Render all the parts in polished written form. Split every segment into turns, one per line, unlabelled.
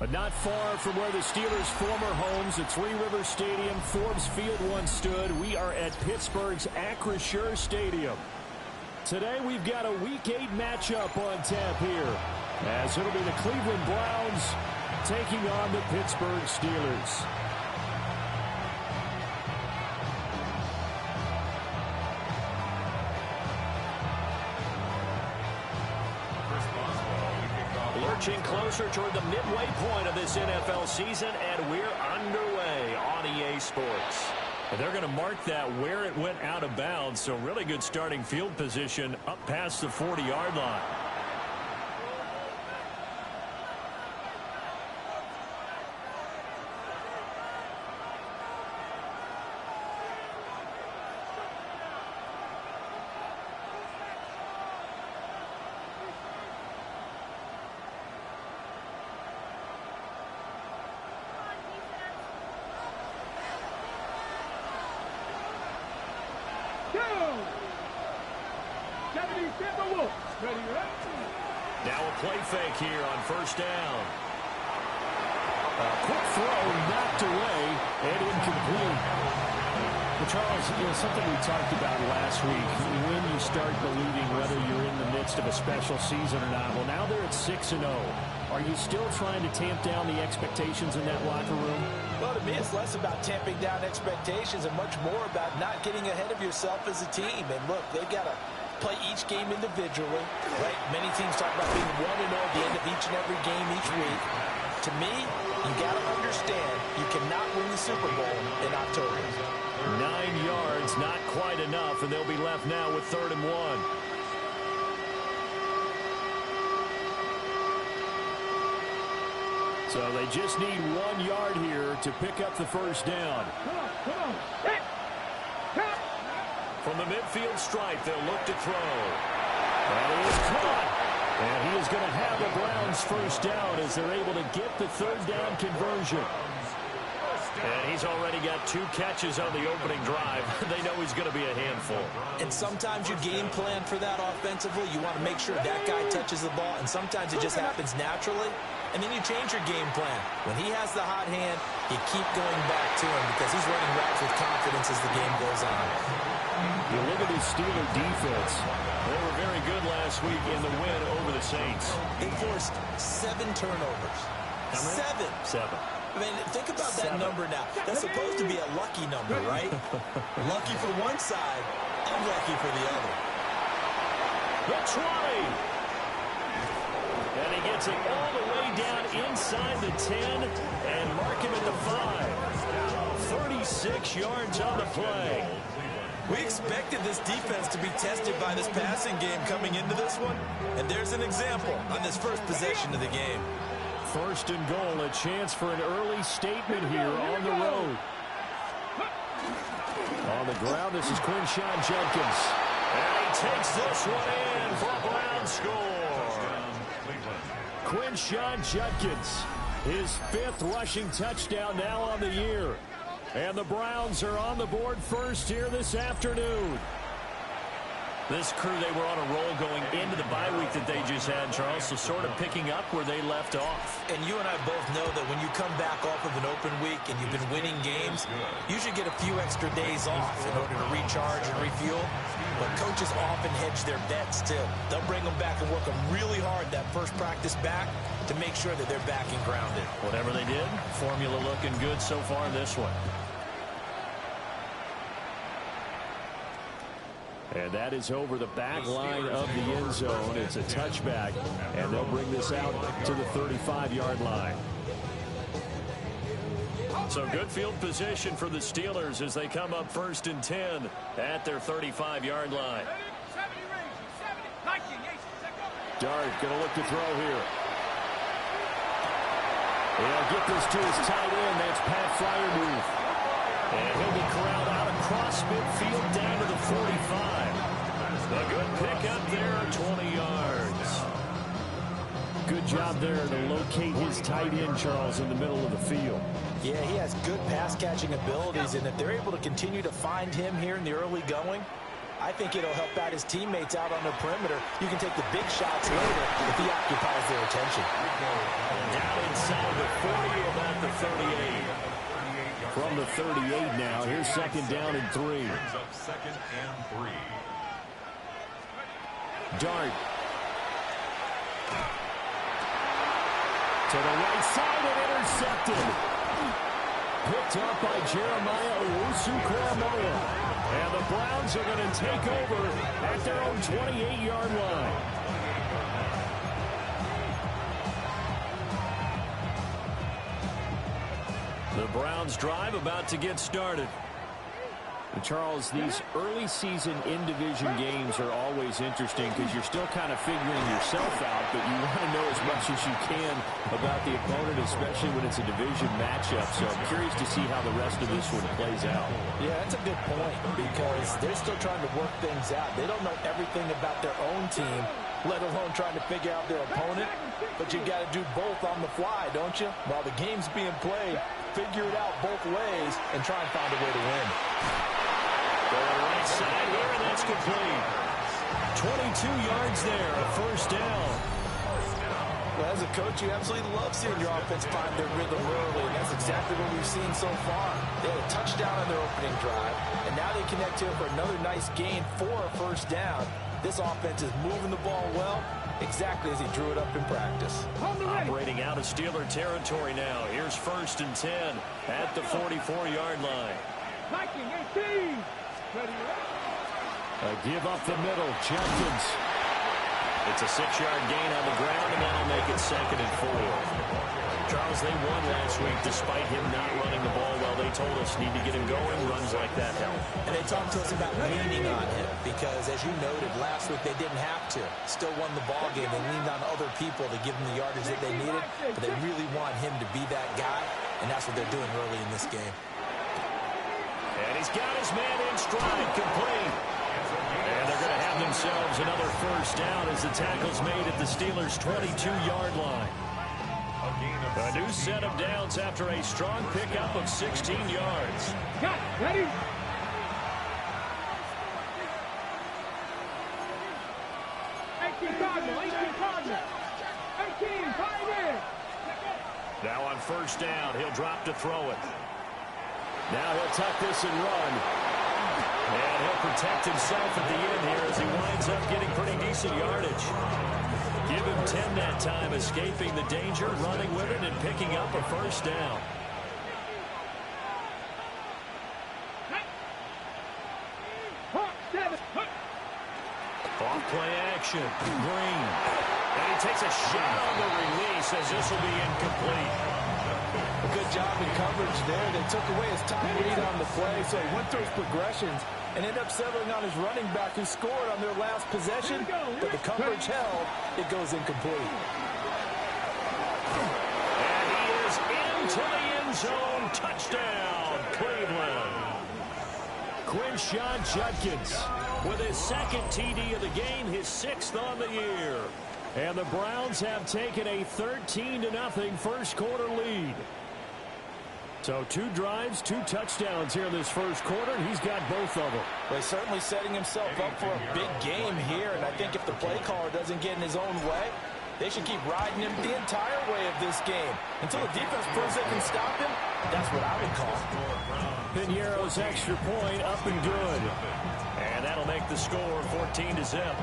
But not far from where the Steelers' former homes at Three Rivers Stadium, Forbes Field once stood, we are at Pittsburgh's Acrisure Stadium. Today we've got a Week 8 matchup on tap here, as it'll be the Cleveland Browns taking on the Pittsburgh Steelers. Lurching closer toward the midway point of this NFL season, and we're underway on EA Sports. And they're going to mark that where it went out of bounds, so really good starting field position up past the 40-yard line. Now a play fake here on first down. A quick throw knocked away and incomplete. Well, Charles, something we talked about last week, when you start believing whether you're in the midst of a special season or not. Well, now they're at 6-0. Are you still trying to tamp down the expectations in that locker room?
Well, to me, it's less about tamping down expectations and much more about not getting ahead of yourself as a team. And look, they've got to play each game individually, right? Many teams talk about being 1-0 at the end of each and every game each week. To me, you got to understand you cannot win the Super Bowl in October.
9 yards, not quite enough, and they'll be left now with 3rd and 1. So they just need 1 yard here to pick up the first down.
Come on.
From the midfield stripe, they'll look to throw. That is caught. And he is going to have the Browns first down as they're able to get the 3rd down conversion. And he's already got 2 catches on the opening drive. They know he's going to be a handful.
And sometimes you game plan for that offensively. You want to make sure that guy touches the ball, and sometimes it just happens naturally. And then you change your game plan. When he has the hot hand, you keep going back to him because he's running routes with confidence as the game goes on.
You look at his Steeler defense. They were very good last week in the win over the Saints.
They forced 7 turnovers. 7. I mean, think about that number now. That's supposed to be a lucky number, right? Lucky for one side, unlucky for the other.
The 20. And he gets it all the way down inside the 10 and mark him at the 5. 36 yards on the play.
We expected this defense to be tested by this passing game coming into this one, and there's an example on this first possession of the game.
1st and goal, a chance for an early statement here on the road. On the ground, this is Quinshawn Judkins. And he takes this one in for a Brown score. Quinshawn Judkins, his 5th rushing touchdown now on the year. And the Browns are on the board first here this afternoon. This crew, they were on a roll going into the bye week that they just had, Charles, so sort of picking up where they left off.
And you and I both know that when you come back off of an open week and you've been winning games, you should get a few extra days off in order to recharge and refuel. But coaches often hedge their bets, too. They'll bring them back and work them really hard that first practice back to make sure that they're back and grounded.
Whatever they did, formula looking good so far in this one. And that is over the back line of the end zone. It's a touchback, and they'll bring this out to the 35-yard line. So good field position for the Steelers as they come up 1st and 10 at their 35-yard line. Dart going to look to throw here. He'll get this to his tight end. That's Pat Fryermuth. And he'll be corralled out across midfield down to the 45. A good pickup there, 20 yards. Good job there to locate his tight end, Charles, in the middle of the field.
Yeah, he has good pass-catching abilities, and if they're able to continue to find him here in the early going, I think it'll help out his teammates out on the perimeter. You can take the big shots later if he occupies their attention.
Down inside the 40, about the 38. From the 38 now, here's second down and 3.
Second and 3.
Dart. To the right side and intercepted. Picked up by Jeremiah Owusu-Koramoah. And the Browns are going to take over at their own 28-yard line. The Browns drive about to get started. And Charles, these early season in-division games are always interesting because you're still kind of figuring yourself out, but you want to know as much as you can about the opponent, especially when it's a division matchup. So I'm curious to see how the rest of this one plays out.
Yeah, that's a good point because they're still trying to work things out. They don't know everything about their own team, let alone trying to figure out their opponent. But you got to do both on the fly, don't you? While the game's being played, figure it out both ways and try and find a way to win.
Right side here, and that's complete. 22 yards there, a first down.
Well, as a coach, you absolutely love seeing your offense find their rhythm early, and that's exactly what we've seen so far. They had a touchdown on their opening drive, and now they connect here for another nice gain for a first down. This offense is moving the ball well, exactly as he drew it up in practice.
Operating out of Steeler territory now. Here's first and 10 at the 44-yard line. Give up the middle, Jenkins. It's a 6-yard gain on the ground, and that'll make it second and 4. Charles, they won last week despite him not running the ball well. They told us need to get him going. Runs like that help.
And they talked to us about leaning on him because, as you noted, last week they didn't have to. Still won the ball game. They leaned on other people to give them the yardage that they needed, but they really want him to be that guy, and that's what they're doing early in this game.
And he's got his man in stride, complete. And they're going to have themselves another first down as the tackle's made at the Steelers' 22-yard line. A new set of downs after a strong pickup of 16 yards.
Got ready.
Now on first down, he'll drop to throw it. Now he'll tuck this and run. And he'll protect himself at the end here as he winds up getting pretty decent yardage. Give him 10 that time, escaping the danger, running with it, and picking up a first down. Off play action. Green. And he takes a shot on the release as this will be incomplete.
A good job in coverage there. They took away his top read on the play, so he went through his progressions and ended up settling on his running back who scored on their last possession, but the coverage held. It goes incomplete.
And he is into the end zone. Touchdown, Cleveland. Quinshon Judkins with his second TD of the game, his 6th on the year. And the Browns have taken a 13-0 first quarter lead. So 2 drives, 2 touchdowns here in this first quarter, and he's got both of them.
Well, he's certainly setting himself up for a big game here, and I think if the play caller doesn't get in his own way, they should keep riding him the entire way of this game. Until the defense proves they can stop him, that's what I would call.
Piñeiro's extra point up and good. And that'll make the score 14-0.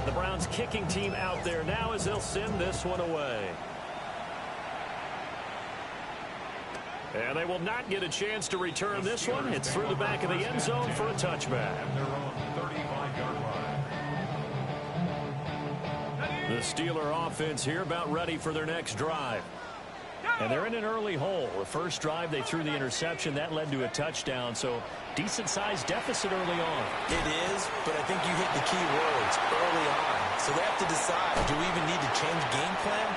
The Browns kicking team out there now as they'll send this one away. And they will not get a chance to return this one. It's through the back of the end zone for a touchback. The Steeler offense here about ready for their next drive. And they're in an early hole. The first drive, they threw the interception. That led to a touchdown, so decent-sized deficit early on.
It is, but I think you hit the key words early on. So they have to decide, do we even need to change game plan,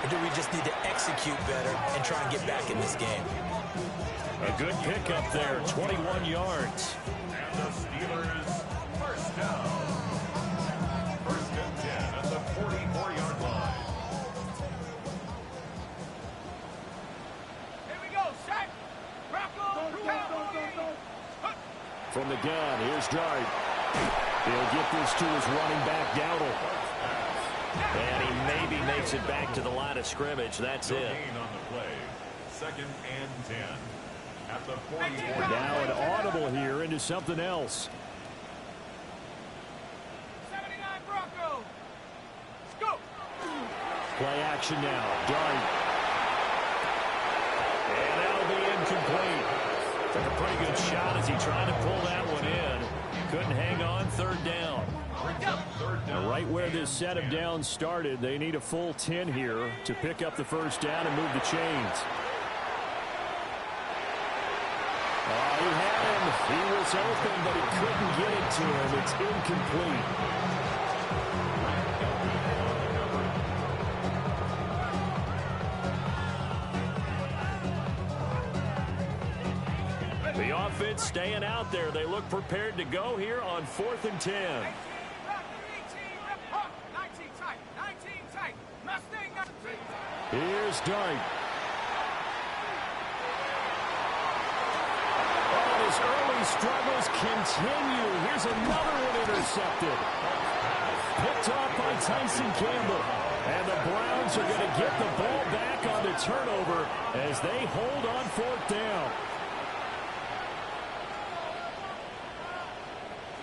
or do we just need to execute better and try and get back in this game?
A good pickup there, 21 yards.
And the Steelers first down. First and 10 at the 44-yard line.
Here we go, sack. Crackle, count.
from the gun. Here's Dart. He'll get this to his running back, Dowdle. And he maybe makes it back to the line of scrimmage. That's it.
Gain on the play. 2nd and 10. At the 44.
Now an audible here into something else.
79 Broncos. Let's go.
Play action now. Dart. And that'll be incomplete. Took a pretty good shot as he tried to pull that one in. Couldn't hang on. 3rd down. Now, right where this set of downs started, they need a full 10 here to pick up the 1st down and move the chains. Oh, he had him. He was open, but he couldn't get it to him. It's incomplete. The offense staying out there. They look prepared to go here on 4th and 10.
19 tight. 19 tight. Mustang 19.
Here's Dart. His early struggles continue. Here's another one intercepted. Picked off by Tyson Campbell. And the Browns are going to get the ball back on the turnover as they hold on 4th down.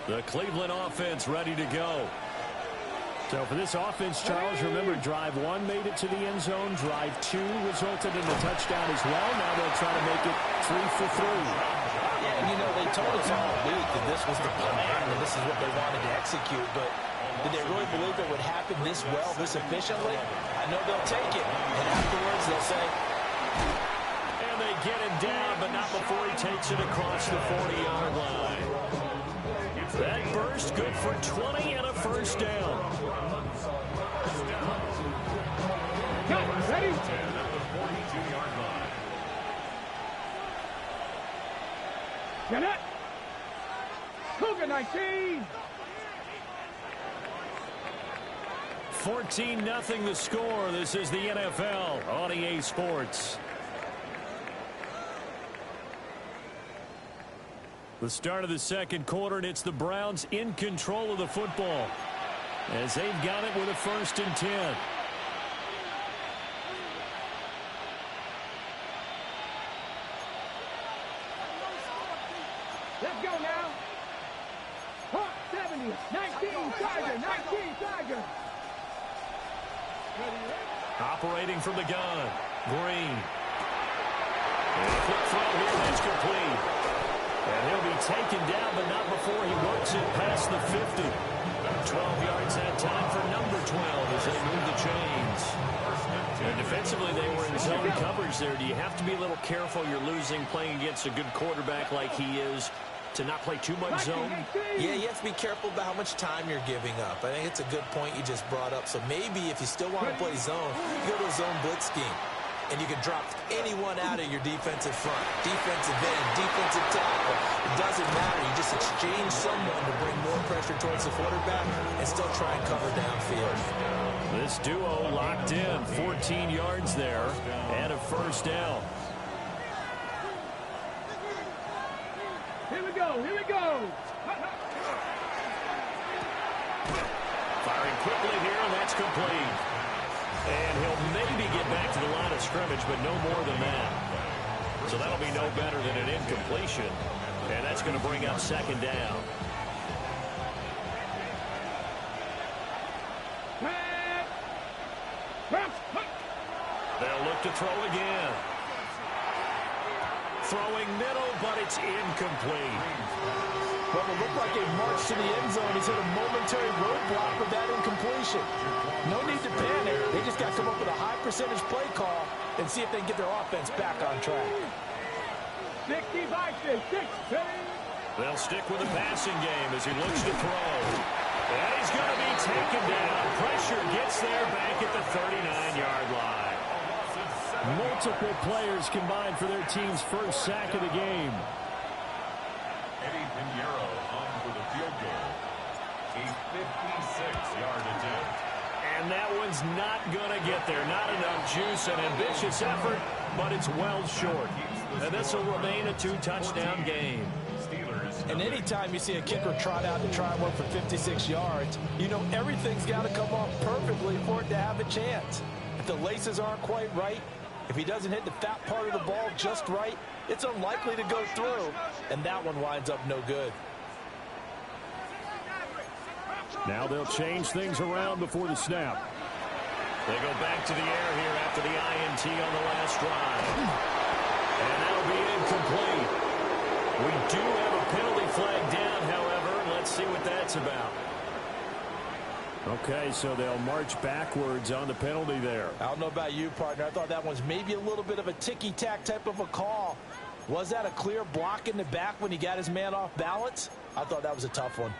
The Cleveland offense ready to go. So for this offense, Charles, remember, drive 1 made it to the end zone. Drive 2 resulted in a touchdown as well. Now they'll try to make it 3 for 3.
Yeah, and you know, they told us all week that this was the plan and this is what they wanted to execute, but did they really believe it would happen this well, this efficiently? I know they'll take it, and afterwards they'll say...
And they get him down, but not before he takes it across the 40-yard line. That burst good for 20 and a 1st down.
Ready?
10 at the 42-yard line.
Get it. Cougar 19.
14-0 the score. This is the NFL on EA Sports. The start of the 2nd quarter, and it's the Browns in control of the football as they've got it with a 1st and 10.
Let's go now. Hawk 70. 19 Tiger. 19 Tiger.
Operating from the gun. Green. And a quick throw here. That's complete. And he'll be taken down, but not before he works it past the 50. 12 yards that time for number 12 as they move the chains. And defensively, they were in zone coverage there. Do you have to be a little careful? You're losing playing against a good quarterback like he is to not play too much zone?
Yeah, you have to be careful about how much time you're giving up. I think it's a good point you just brought up. So maybe if you still want to play zone, you go to a zone blitz scheme. And you can drop anyone out of your defensive front, defensive end, defensive tackle. It doesn't matter. You just exchange someone to bring more pressure towards the quarterback and still try and cover downfield.
This duo locked in, 14 yards there, and a 1st down.
Here we go. Here we go.
Firing quickly here, and that's complete. And he'll maybe get back to the line of scrimmage, but no more than that. So that'll be no better than an incompletion. And that's going to bring up 2nd down. They'll look to throw again. Throwing middle, but it's incomplete.
Well, it looked like they marched to the end zone. He's hit a momentary roadblock with that incompletion. No need to panic. They just got to come up with a high percentage play call and see if they can get their offense back on track.
60 by 16.
They'll stick with the passing game as he looks to throw. And he's going to be taken down. Pressure gets there back at the 39-yard line. Multiple players combined for their team's 1st sack of the game.
Eddie Pinheiro on for the field goal. A 56-yard attempt.
And that one's not going to get there. Not enough juice. An ambitious effort, but it's well short. And this will remain a 2-touchdown game.
Steelers.
And anytime you see a kicker trot out to try one for 56 yards, you know everything's got to come off perfectly for it to have a chance. If the laces aren't quite right, if he doesn't hit the fat part of the ball just right, it's unlikely to go through, and that one winds up no good.
Now they'll change things around before the snap. They go back to the air here after the INT on the last drive. And that'll be incomplete. We do have a penalty flag down, however. Let's see what that's about. Okay, so they'll march backwards on the penalty there.
I don't know about you, partner. I thought that was maybe a little bit of a ticky-tack type of a call. Was that a clear block in the back when he got his man off balance? I thought that was a tough one.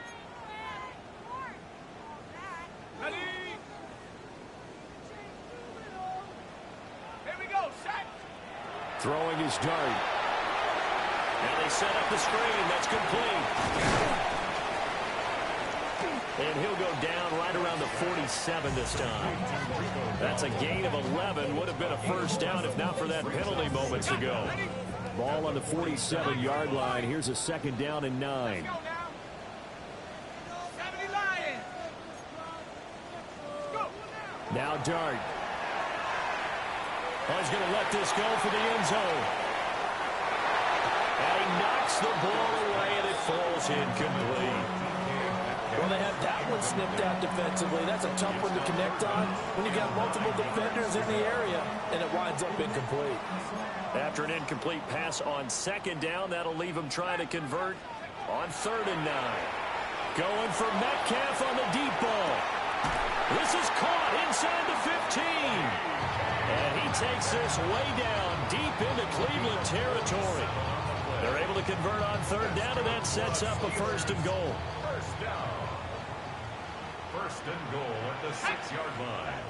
Ready? Here we go, set.
Throwing his dart. Now they set up the screen. That's complete. And he'll go down right around the 47 this time. That's a gain of 11. Would have been a first down if not for that penalty moments ago. Ball on the 47-yard line. Here's a second down and 9. Now Dart. Oh, he's going to let this go for the end zone. And he knocks the ball away, and it falls incomplete.
Well, they had that one snipped out defensively. That's a tough one to connect on when you got multiple defenders in the area, and it winds up incomplete.
After an incomplete pass on second down, that'll leave him trying to convert on 3rd and 9. Going for Metcalf on the deep ball. This is caught inside the 15. And he takes this way down deep into Cleveland territory. They're able to convert on 3rd down, and that sets up a 1st and goal.
First down. 1st and goal at the 6-yard line.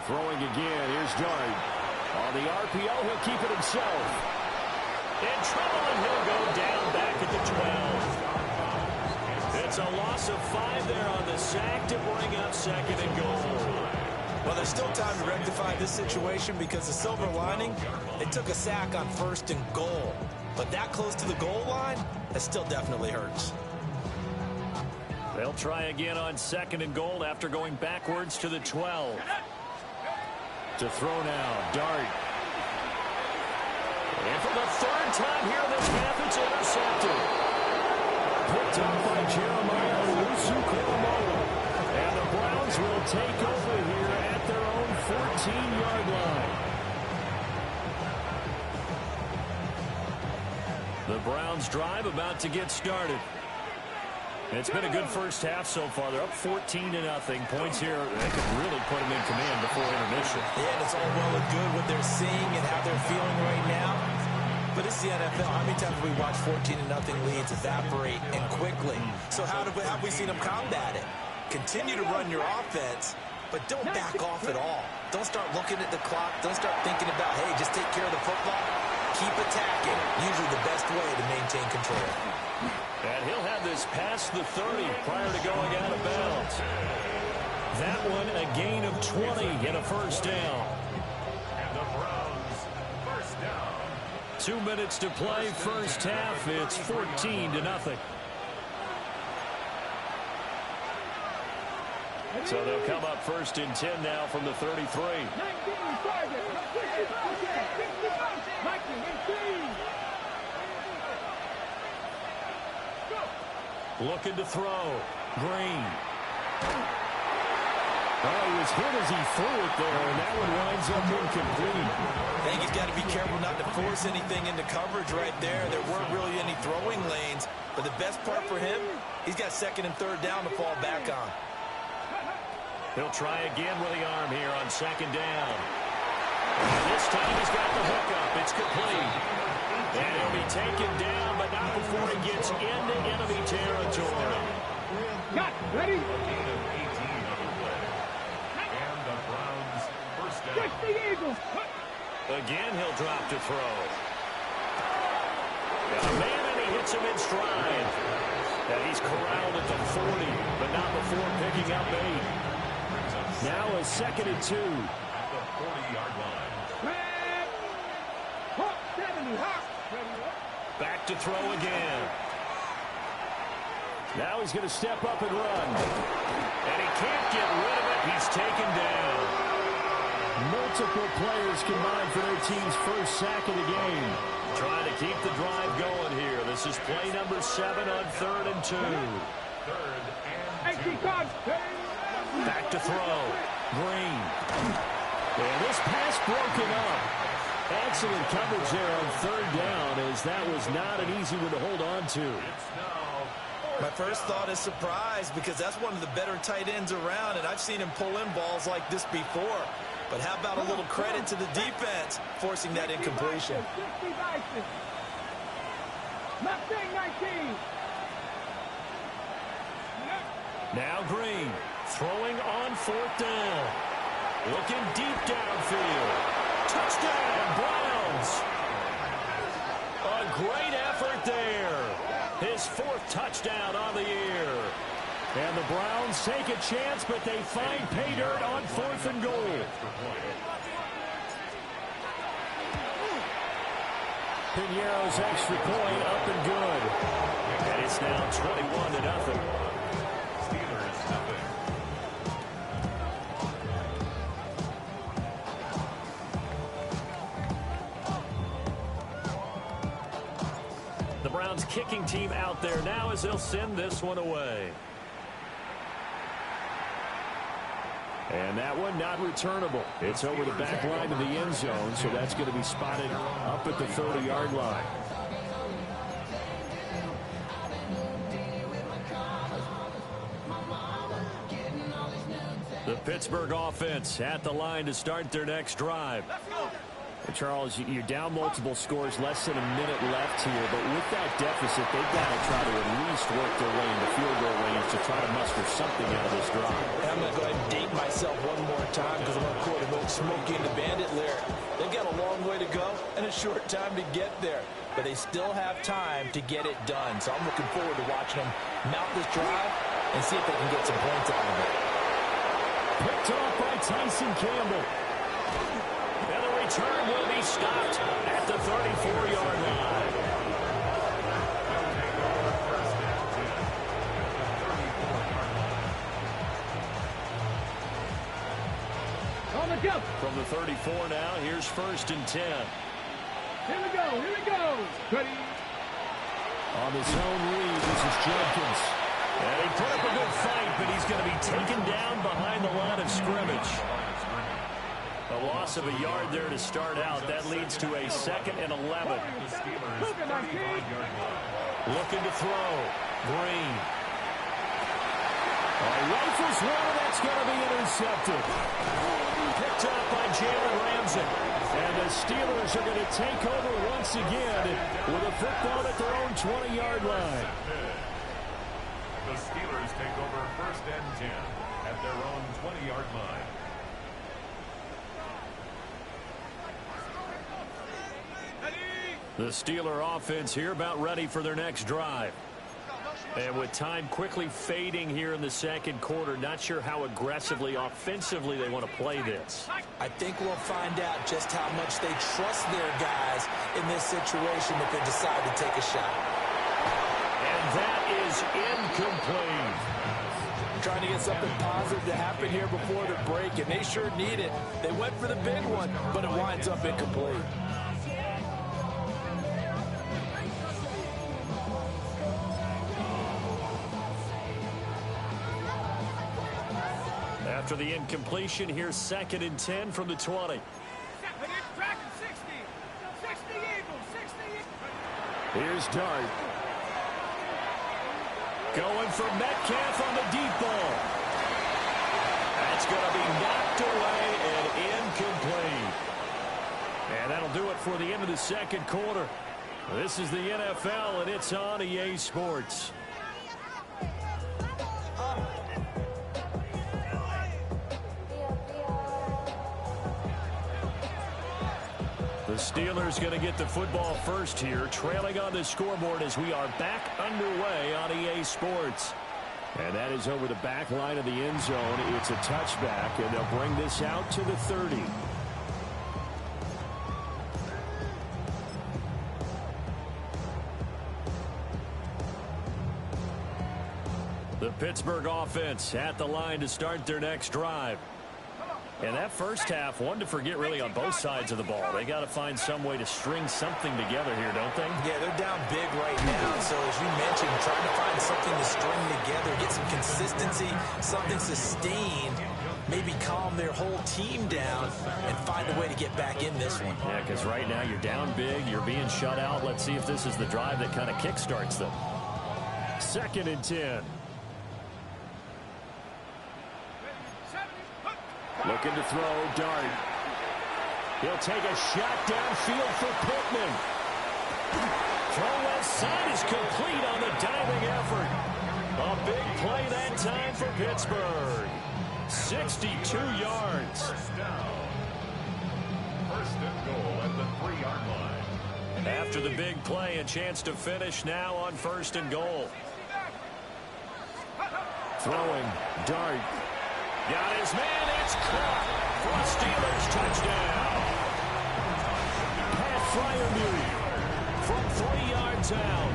Throwing again. Here's Dart. On the RPO, he'll keep it himself. In trouble, and he'll go down back at the 12. It's a loss of 5 there on the sack to bring up 2nd and goal.
Well, there's still time to rectify this situation because the silver lining, they took a sack on 1st and goal. But that close to the goal line, that still definitely hurts.
They'll try again on 2nd and goal after going backwards to the 12. To throw now, Dart. And for the 3rd time here in this half, it's intercepted. Picked up by Jeremiah Owusu-Koramoah. And the Browns will take over here at their own 14-yard line. The Browns drive about to get started. It's been a good first half so far. They're up 14-0. Points here, they could really put them in command before intermission.
Yeah, and it's all well and good what they're seeing and how they're feeling right now. But it's the NFL. How many times have we watched 14-0 leads evaporate and quickly? So how have we seen them combat it? Continue to run your offense, but don't back off at all. Don't start looking at the clock. Don't start thinking about, hey, just take care of the football. Keep attacking. Usually the best way to maintain control.
And he'll have this past the 30 prior to going out of bounds. That one a gain of 20 and a first down.
And the Browns, first down.
2 minutes to play, first half. It's 14-0. So they'll come up 1st and 10 now from the 33.
19 target.
Looking to throw. Green. Oh, he was hit as he threw it there, and that one winds up incomplete.
I think he's got to be careful not to force anything into coverage right there. There weren't really any throwing lanes, but the best part for him, he's got 2nd and 3rd down to fall back on.
He'll try again with the arm here on 2nd down. This time he's got the hookup. It's complete. And he'll be taken down, but not before he gets into enemy territory.
Got ready.
A gain of 18 on the play. And the Browns, first down.
Catch the Eagles.
Again, he'll drop to throw. Got a man, and he hits him in stride. And he's corralled at the 40, but not before picking up 8. Now a 2nd and 2.
At the 40-yard line.
Hawk 70. Hawk.
Back to throw again. Now he's going to step up and run. And he can't get rid of it. He's taken down. Multiple players combined for their team's first sack of the game. Trying to keep the drive going here. This is play number 7 on 3rd and 2. Back to throw. Green. And this pass broken up. Excellent coverage there on 3rd down, as that was not an easy one to hold on to.
My first thought is surprise, because that's one of the better tight ends around, and I've seen him pull in balls like this before. But how about a little credit to the defense forcing that incompletion?
Now Green throwing on 4th down. Looking deep downfield. Touchdown, Browns. A great effort there. His 4th touchdown on the year. And the Browns take a chance, but they find pay dirt on 4th and goal. Piñeiro's extra point up and good. And it's now 21-0.
Steelers nothing.
The Browns kicking team out there now as they'll send this one away. And that one not returnable. It's over the back line of the end zone, so that's going to be spotted up at the 30-yard line. The Pittsburgh offense at the line to start their next drive. And Charles, you're down multiple scores, less than a minute left here, but with that deficit, they've got to try to at least work their way into field goal range to try to muster something out of this drive.
I'm going to go ahead and date myself one more time because I want to quote an old Smokey and the Bandit lyric. They've got a long way to go and a short time to get there, but they still have time to get it done. So I'm looking forward to watching them mount this drive and see if they can get some points out of it.
Picked off by Tyson Campbell. And the return will be stopped at the 34-yard line.
On the jump.
From the 34 now, here's 1st and 10.
Here we go. Here we go. Ready.
On the zone read, this is Jenkins. And he put up a good fight, but he's going to be taken down behind the line of scrimmage. A loss of a yard there to start out. That leads to a 2nd and 11. Looking to throw. Green. Rifles one, that's going to be intercepted. Picked up by Jalen Ramsey. And the Steelers are going to take over once again with a football at their own 20-yard line.
The Steelers take over 1st and 10 at their own 20-yard line.
The Steeler offense here about ready for their next drive. And with time quickly fading here in the 2nd quarter, not sure how aggressively, offensively they want to play this.
I think we'll find out just how much they trust their guys in this situation if they decide to take a shot.
And that is incomplete.
Trying to get something positive to happen here before the break, and they sure need it. They went for the big one, but it winds up incomplete.
After the incompletion, here's 2nd and 10 from the 20. Here's Dart. Going for Metcalf on the deep ball. That's going to be knocked away and incomplete. And that'll do it for the end of the 2nd quarter. This is the NFL, and it's on EA Sports. The Steelers going to get the football first here, trailing on the scoreboard as we are back underway on EA Sports. And that is over the back line of the end zone. It's a touchback, and they'll bring this out to the 30. The Pittsburgh offense at the line to start their next drive. And that first half, one to forget really on both sides of the ball. They got to find some way to string something together here, don't they?
Yeah, they're down big right now. So as you mentioned, trying to find something to string together, get some consistency, something sustained, maybe calm their whole team down and find a way to get back in this one.
Yeah, because right now you're down big, you're being shut out. Let's see if this is the drive that kind of kickstarts them. 2nd and 10. Looking to throw, Dart. He'll take a shot downfield for Pittman. Throw left side is complete on the diving effort. A big play that time for Pittsburgh. 62 yards.
First down. First and goal at the 3-yard line.
After the big play, a chance to finish now on 1st and goal. Throwing, Dart. Got his man, it's caught for a Steelers touchdown. Pat Fryermuth from 3 yards out.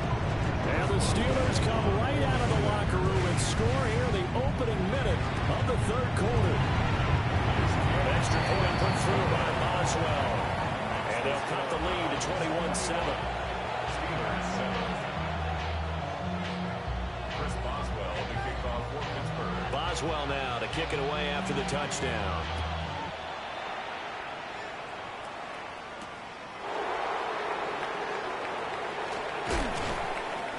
And the Steelers come right out of the locker room and score here in the opening minute of the 3rd quarter. An extra point put through by Boswell. And they'll cut the lead to 21-7.
Steelers 7. Chris Boswell to kick off for Pittsburgh.
Boswell now to kick it away after the touchdown.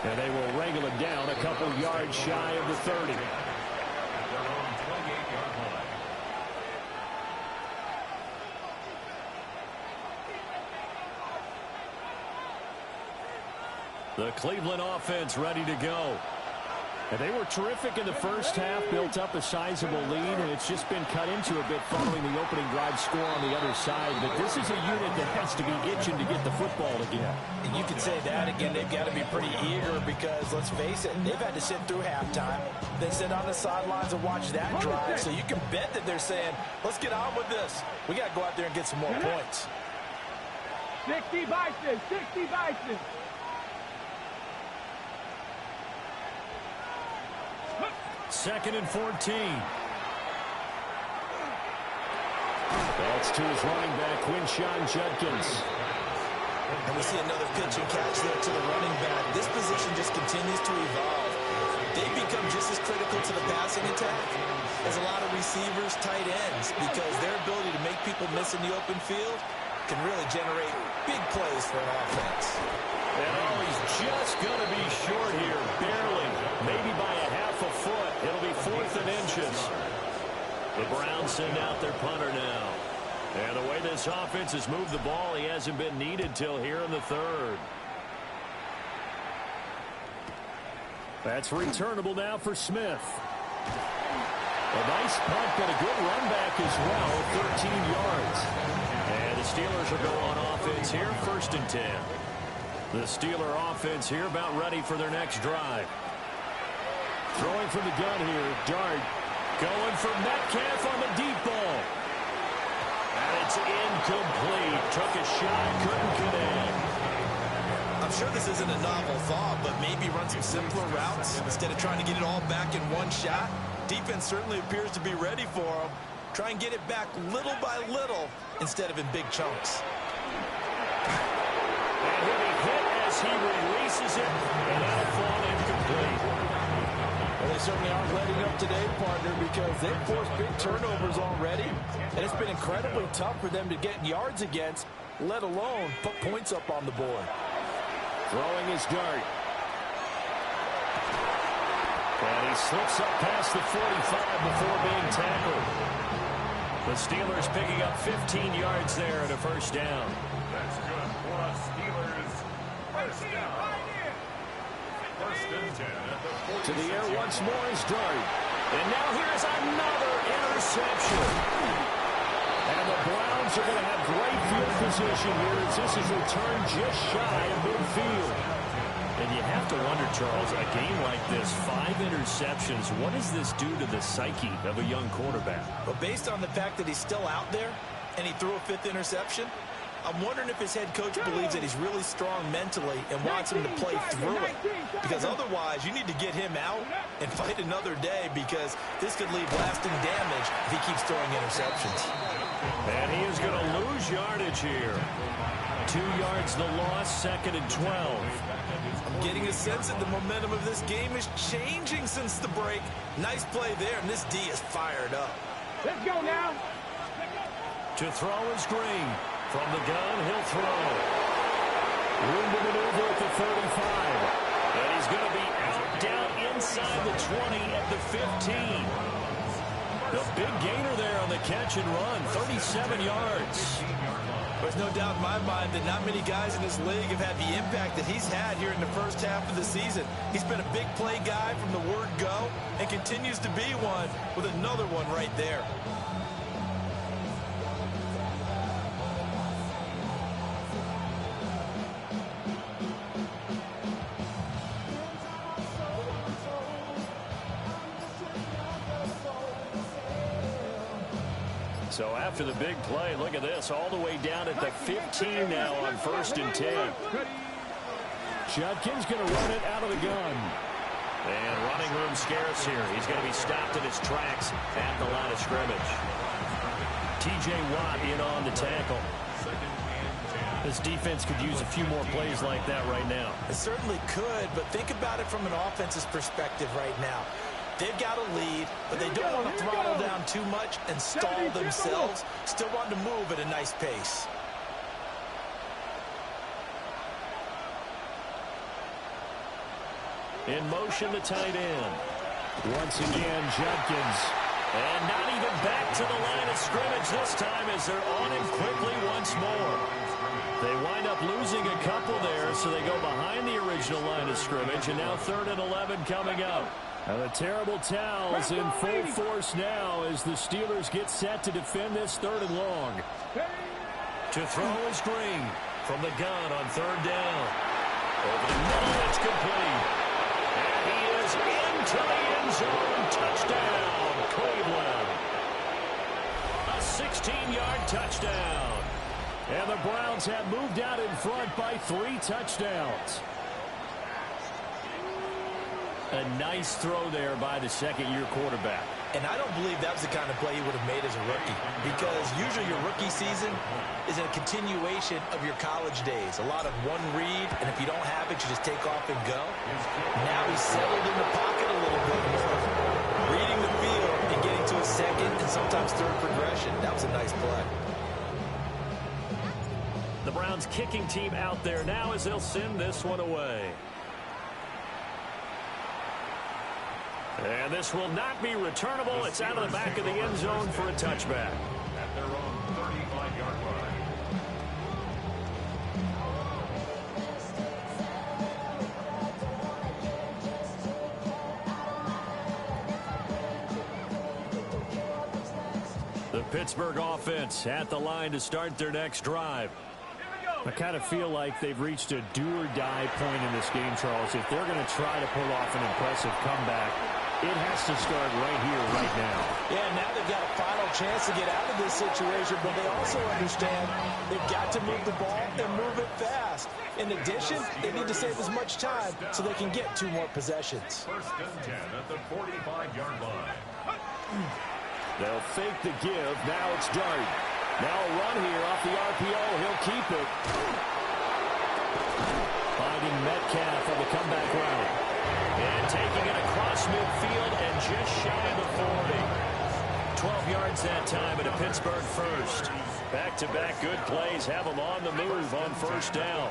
And they will wrangle it down a couple yards shy of the 30.
At their own 28-yard line.
The Cleveland offense ready to go. And they were terrific in the first half, built up a sizable lead, and it's just been cut into a bit following the opening drive score on the other side. But this is a unit that has to be itching to get the football again.
And you can say that again, they've got to be pretty eager because, let's face it, they've had to sit through halftime, then sit on the sidelines and watch that drive. So you can bet that they're saying, let's get on with this. We got to go out there and get some more points.
60 Bison, 60 Bison.
Second and 14. That's to his running back, Quinshon Judkins.
And we see another pitch and catch there to the running back. This position just continues to evolve. They become just as critical to the passing attack as a lot of receivers, tight ends, because their ability to make people miss in the open field can really generate big plays for an offense.
And oh, he's just going to be short here, barely, maybe by a half a foot. It'll be 4th and inches. The Browns send out their punter now. And the way this offense has moved the ball, he hasn't been needed till here in the 3rd. That's returnable now for Smith. A nice punt, but a good run back as well, 13 yards. And the Steelers will go on offense here, 1st and 10. The Steeler offense here about ready for their next drive. Throwing from the gun here, Dart going for Metcalf on the deep ball. And it's incomplete. Took a shot, couldn't connect.
I'm sure this isn't a novel thought, but maybe run some simpler routes instead of trying to get it all back in one shot. Defense certainly appears to be ready for him. Try and get it back little by little instead of in big chunks.
And he'll be hit as he releases it, and that'll fall incomplete.
Well, they certainly aren't letting up today, partner, because they've forced big turnovers already, and it's been incredibly tough for them to get yards against, let alone put points up on the board.
Throwing his Dart. And he slips up past the 45 before being tackled. The Steelers picking up 15 yards there at a 1st down.
That's good for us Steelers. First down. 1st and 10 at the 46.
To the air once more is Dart. And now here's another interception. And the Browns are going to have great field position here as this is returned just shy of midfield. And you have to wonder, Charles, a game like this, 5 interceptions, what does this do to the psyche of a young quarterback?
But based on the fact that he's still out there and he threw a 5th interception, I'm wondering if his head coach believes that he's really strong mentally and wants him to play through it. Because otherwise, you need to get him out and fight another day, because this could leave lasting damage if he keeps throwing interceptions.
And he is going to lose yardage here. 2 yards the loss, 2nd and 12.
I'm getting a sense that the momentum of this game is changing since the break. Nice play there, and this D is fired up.
Let's go now.
To throw is Green. From the gun, he'll throw. Room to maneuver at the 35. And he's going to be out down inside the 20 at the 15. The big gainer there on the catch and run, 37 yards.
There's no doubt in my mind that not many guys in this league have had the impact that he's had here in the first half of the season. He's been a big play guy from the word go and continues to be one with another one right there.
So after the big play, look at this, all the way down at the 15 now on 1st and 10. Judkins going to run it out of the gun. And running room scarce here. He's going to be stopped in his tracks at the line of scrimmage. T.J. Watt in on the tackle. This defense could use a few more plays like that right now.
It certainly could, but think about it from an offense's perspective right now. They've got a lead, but they don't want to throttle down too much and stall themselves. Still want to move at a nice pace.
In motion, the tight end. Once again, Judkins. And not even back to the line of scrimmage this time as they're on him quickly once more. They wind up losing a couple there, so they go behind the original line of scrimmage, and now 3rd and 11 coming up. Now the terrible towels in full force now as the Steelers get set to defend this 3rd and long. To throw is Green from the gun on 3rd down. Over the middle, it's complete. And he is into the end zone. Touchdown, Cleveland. A 16-yard touchdown. And the Browns have moved out in front by 3 touchdowns. A nice throw there by the second-year quarterback.
And I don't believe that was the kind of play he would have made as a rookie, because usually your rookie season is a continuation of your college days. A lot of one read, and if you don't have it, you just take off and go. Now he's settled in the pocket a little bit more, reading the field and getting to a second and sometimes third progression. That was a nice play.
The Browns kicking team out there now as they'll send this one away. And this will not be returnable. It's out of the back of the end zone for a touchback.
At their own 35-yard line.
The Pittsburgh offense at the line to start their next drive. I kind of feel like they've reached a do-or-die point in this game, Charles. If they're going to try to pull off an impressive comeback, it has to start right here, right now.
Yeah, now they've got a final chance to get out of this situation, but they also understand they've got to move the ball and move it fast. In addition, they need to save as much time so they can get 2 more possessions.
1st and 10 at the 45-yard line.
They'll fake the give. Now it's Dart. Now a run here off the RPO. He'll keep it. Finding Metcalf on the comeback route. And taking it across midfield and just shy of the 40. 12 yards that time and a Pittsburgh first. Back-to-back good plays have them on the move on 1st down.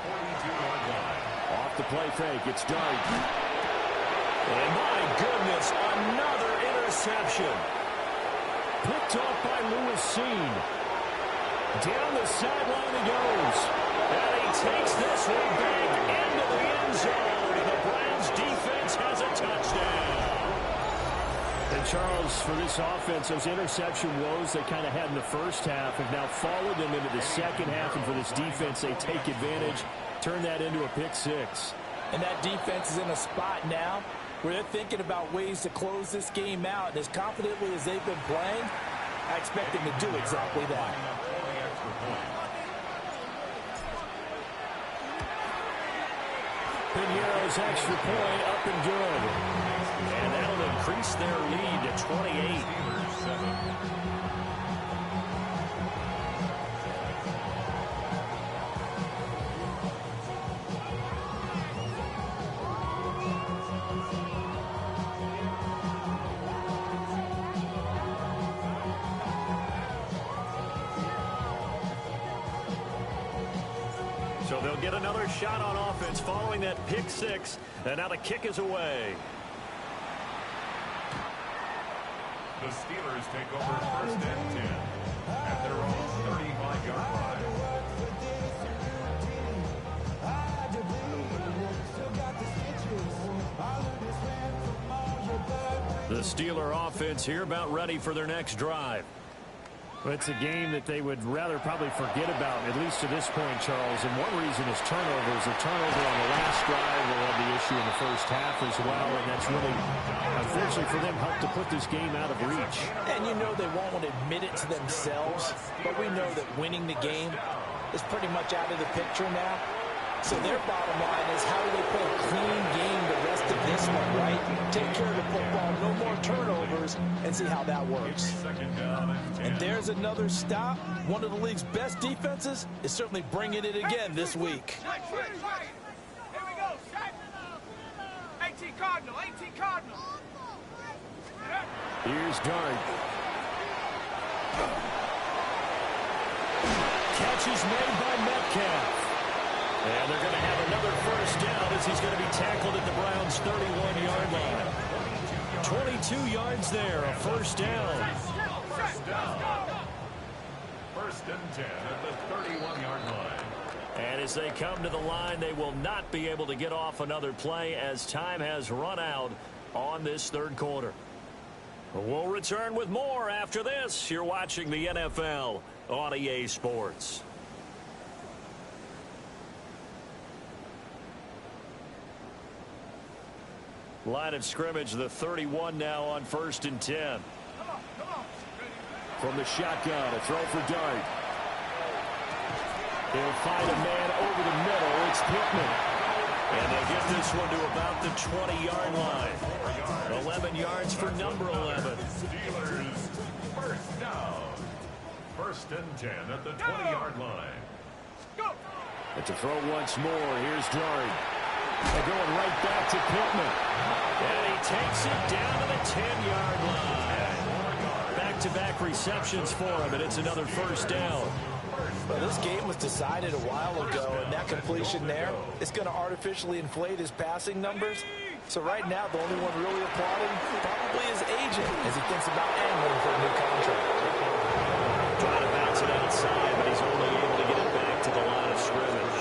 Off the play fake, it's Dart. And my goodness, another interception. Picked off by Lewis Seen. Down the sideline he goes. And he takes this one back into the end zone. And the Browns defense has a touchdown. And Charles, for this offense, those interception woes they kind of had in the first half have now followed them into the second half. And for this defense, they take advantage, turn that into a pick 6.
And that defense is in a spot now where they're thinking about ways to close this game out. And as confidently as they've been playing, I expect them to do exactly that.
Caballero's extra point up and good. And that'll increase their lead to 28.
Steelers 7.
So they'll get another shot on offense following that pick six. And now the kick is away.
The Steelers take over first and 10 at their own 35-yard line.
The Steeler offense here about ready for their next drive. It's a game that they would rather probably forget about, at least to this point, Charles. And one reason is turnovers. A turnover on the last drive will have the issue in the first half as well. And that's really, unfortunately for them, helped to put this game out of reach.
And you know they won't admit it to themselves, but we know that winning the game is pretty much out of the picture now. So their bottom line is, how do they play a clean game the rest of this one, right? Take care of the football, no more turnovers, and see how that works. And there's another stop. One of the league's best defenses is certainly bringing it again this week.
Here we go, set. 18 Cardinal, 18 Cardinal.
Here's Dart. Catch is made by Metcalf. And they're going to have another first down as he's going to be tackled at the Browns' 31-yard line. 22 yards there, a first down.
First and 10 at the 31-yard line.
And as they come to the line, they will not be able to get off another play as time has run out on this third quarter. We'll return with more after this. You're watching the NFL on EA Sports. Line of scrimmage, the 31 now on first and 10. From the shotgun, a throw for Dart. He'll find a man over the middle. It's Pittman. And they get this one to about the 20-yard line. 11 yards for number 11.
Steelers first down. First and 10 at the 20-yard line.
But to throw once more, here's Dart. They're going right back to Pittman. And he takes it down to the 10-yard line. Back-to-back receptions for him, and it's another first down.
Well, this game was decided a while ago, and that completion there is going to artificially inflate his passing numbers. So right now, the only one really applauding probably his agent as he thinks about angling for a new contract.
Trying to bounce it outside, but he's only able to get it back to the line of scrimmage.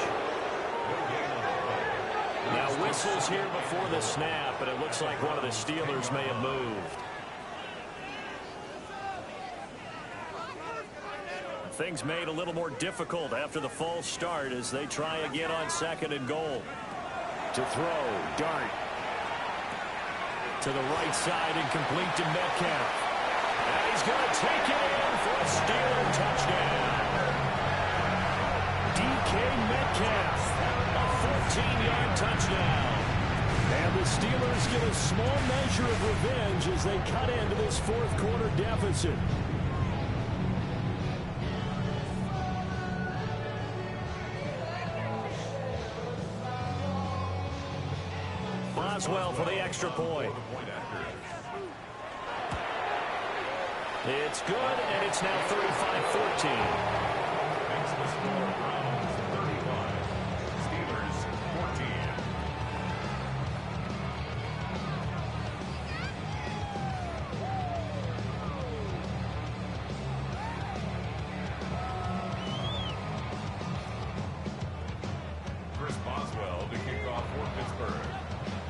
Now whistles here before the snap, and it looks like one of the Steelers may have moved. Things made a little more difficult after the false start as they try again on second and goal. To throw, Dart. To the right side and complete to Metcalf. And he's going to take it in for a Steeler touchdown. DK Metcalf. A 14-yard touchdown. And the Steelers get a small measure of revenge as they cut into this fourth quarter deficit. Boswell for the extra point. It's good, and it's now 35-14.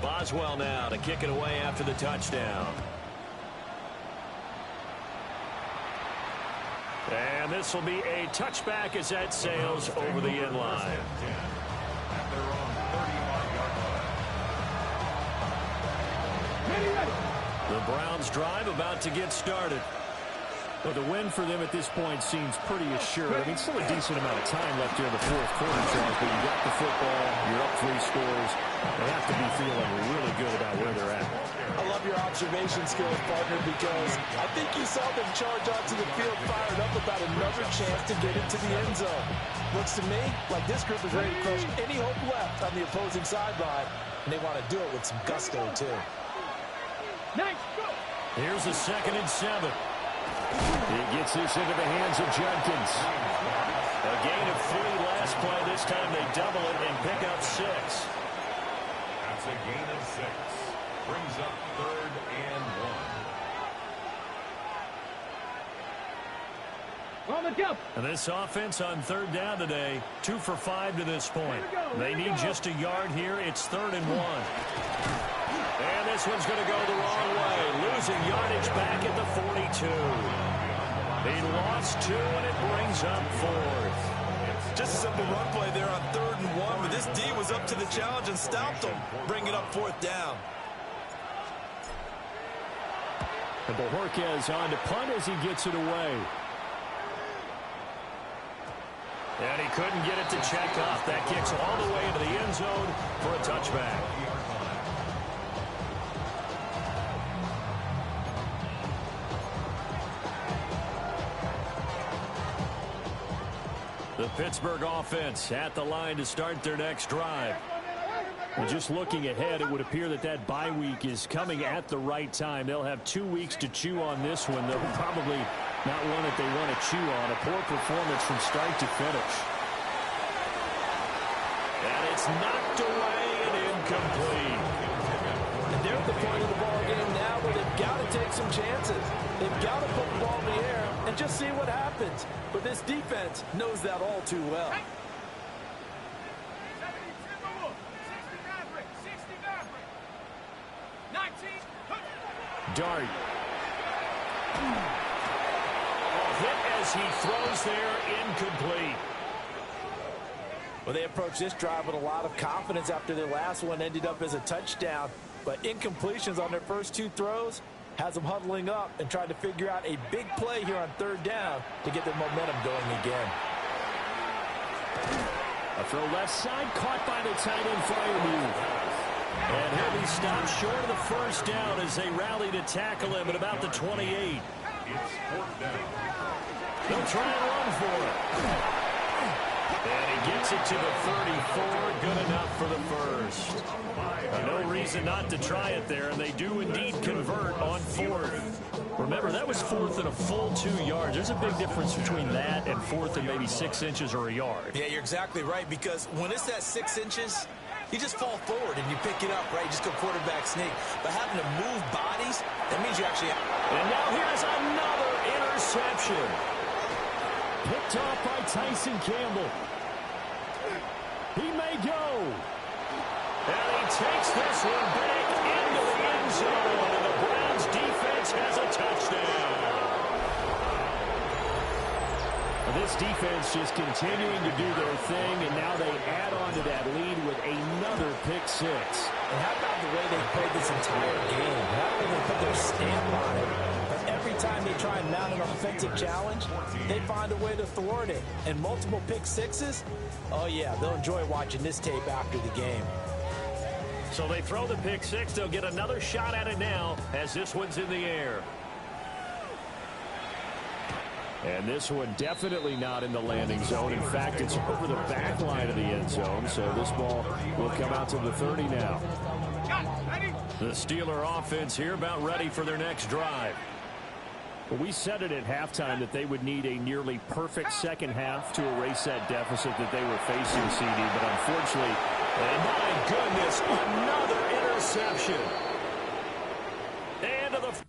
Boswell now to kick it away after the touchdown. And this will be a touchback as that sails over the end line. The Browns drive about to get started. Well, the win for them at this point seems pretty assured. I mean, still a decent amount of time left here in the fourth quarter, Charles, but you got the football, you're up 3 scores. They have to be feeling really good about where they're at.
I love your observation skills, partner, because I think you saw them charge onto the field fired up about another chance to get into the end zone. Looks to me like this group is ready to crush any hope left on the opposing sideline, and they want to do it with some gusto, too.
Nice, go.
Here's a 2nd and 7. He gets this into the hands of Jenkins. A gain of 3 last play. This time they double it and pick up 6.
That's a gain of 6. Brings up 3rd and 1.
On the jump.
And this offense on 3rd down today, 2 for 5 to this point. They need just a yard here. It's 3rd and 1. And this one's going to go the wrong way. Losing yardage back at the 42. He lost 2, and it brings up 4th.
Just a simple run play there on 3rd and 1, but this D was up to the challenge and stopped them, bringing up 4th down.
And Bojorquez on to punt as he gets it away. And he couldn't get it to check up. That kicks all the way into the end zone for a touchback. The Pittsburgh offense at the line to start their next drive. And just looking ahead, it would appear that that bye week is coming at the right time. They'll have 2 weeks to chew on this one. They'll probably not one that they want to chew on. A poor performance from start to finish. And it's knocked away and incomplete.
And they're at the point of the ball game now where they've got to take some chances. They've got to put the ball in the air and just see what happens. But this defense knows that all too well.
Dart. Hit as he throws there, incomplete.
Well, they approached this drive with a lot of confidence after their last one ended up as a touchdown. But incompletions on their first 2 throws has them huddling up and trying to figure out a big play here on 3rd down to get their momentum going again.
A throw left side, caught by the tight end Freiermuth. And he'll be stopped short of the first down as they rally to tackle him at about the 28.
It's 4th down.
They'll try and run for it. And he gets it to the 34. Good enough for the first. No reason not to try it there, and they do indeed convert on 4th. Remember, that was 4th and a full 2 yards. There's a big difference between that and 4th and maybe 6 inches or a yard.
Yeah, you're exactly right, because when it's at 6 inches, you just fall forward and you pick it up, right? You just go quarterback sneak. But having to move bodies, that means you actually...
And now here's another interception. Picked off by Tyson Campbell. He may go. And he takes this one back into the end zone. And the Browns defense has a touchdown. This defense just continuing to do their thing, and now they add on to that lead with another pick 6.
And how about the way they played this entire game? Not only they put their stamp on it, but every time they try and mount an offensive challenge, they find a way to thwart it. And multiple pick 6s, oh yeah, they'll enjoy watching this tape after the game.
So they throw the pick 6. They'll get another shot at it now as this one's in the air. And this one definitely not in the landing zone. In fact, it's over the back line of the end zone. So this ball will come out to the 30 now. The Steeler offense here about ready for their next drive. Well, we said it at halftime that they would need a nearly perfect second half to erase that deficit that they were facing, CD. But unfortunately, and my goodness, another interception. And to the...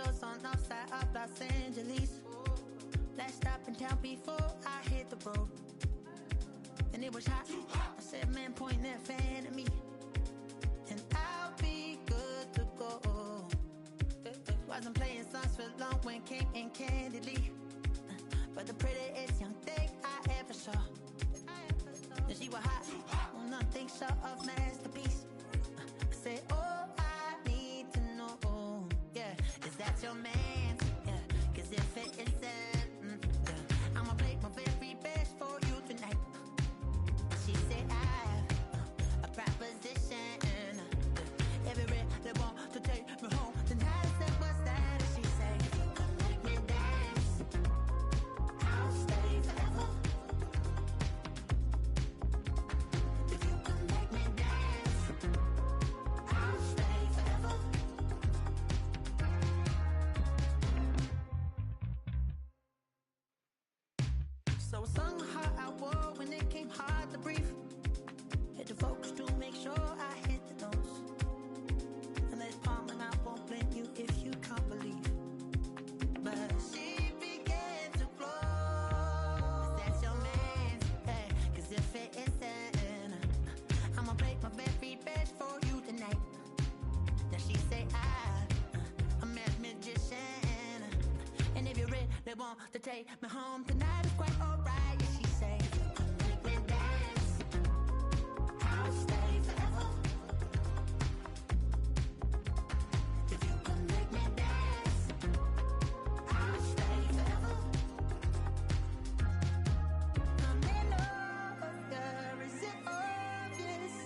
shores on the side of Los Angeles. Last stop in town before I hit the road. And it was hot. I said, man, point that fan at me, and I'll be good to go. Wasn't playing songs for long when came in candidly, but the prettiest young thing I ever saw. And she was hot, well, nothing short of masterpiece. I said, oh, I need to know, yeah, is that your man? Yeah, cause if it isn't, yeah, I'ma play my very best for you tonight. She said, I have a proposition. Every they want to take me home tonight. I said, what's that? And she said, if you can make me dance, I'll stay forever. If you can make me dance, I'll stay forever. So I sung how I wore when it came hard to breathe. Hit the focus to make sure I hit the notes. And let's palm and I won't blame you if you can't believe. But she began to flow. That's your man, hey, cause if it isn't, I'ma break my very best for you tonight. Now she say I'm a magician, and if you're ready, they want to take me home tonight. It's quite alright. Yeah, she say, if you can make me dance, I'll stay forever. If you can make me dance, I'll stay forever. I'm in love, girl, is it obvious?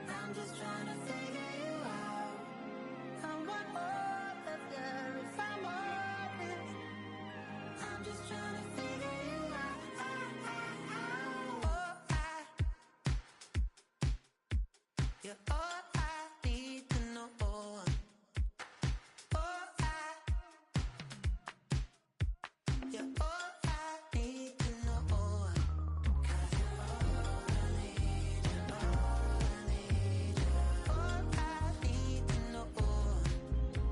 I'm just trying to figure you out. I want all of you if I'm honest. I'm just trying to figure you out. You're all I need to know. You're all I need to know. 'Cause you're all I need, you're all I need, you're all I need to know.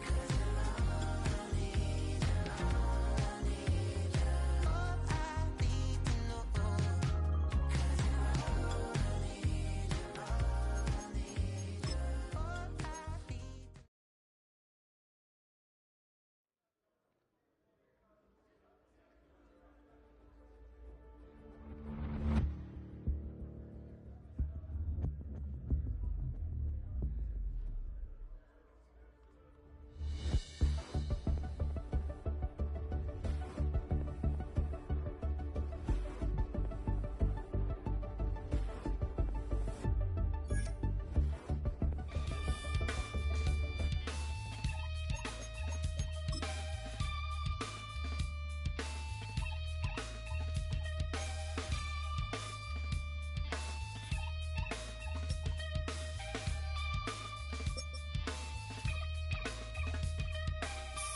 'Cause you're all I need, you're all I need, you're all I need to know. 'Cause you're all I need, you're all I need, you're all I need.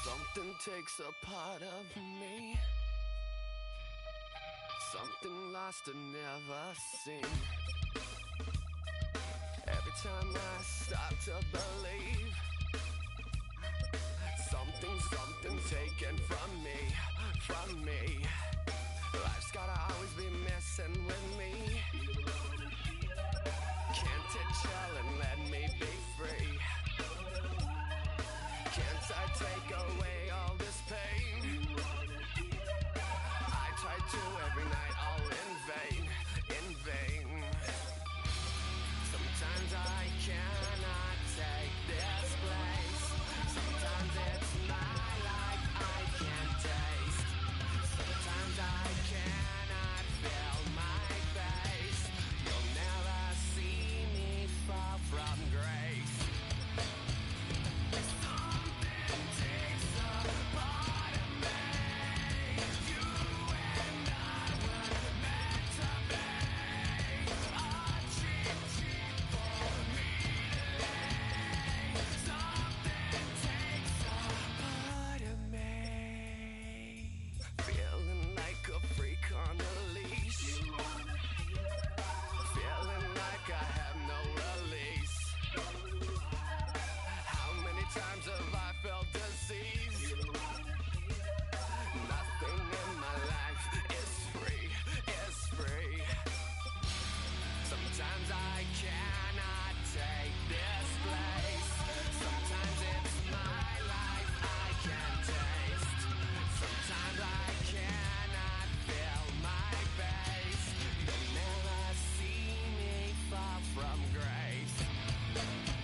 Something takes a part of me, something lost and never seen. Every time I start to believe, something taken from me. Life's gotta always be messing with me. Can't it chill and let me be free? Can't I take away all this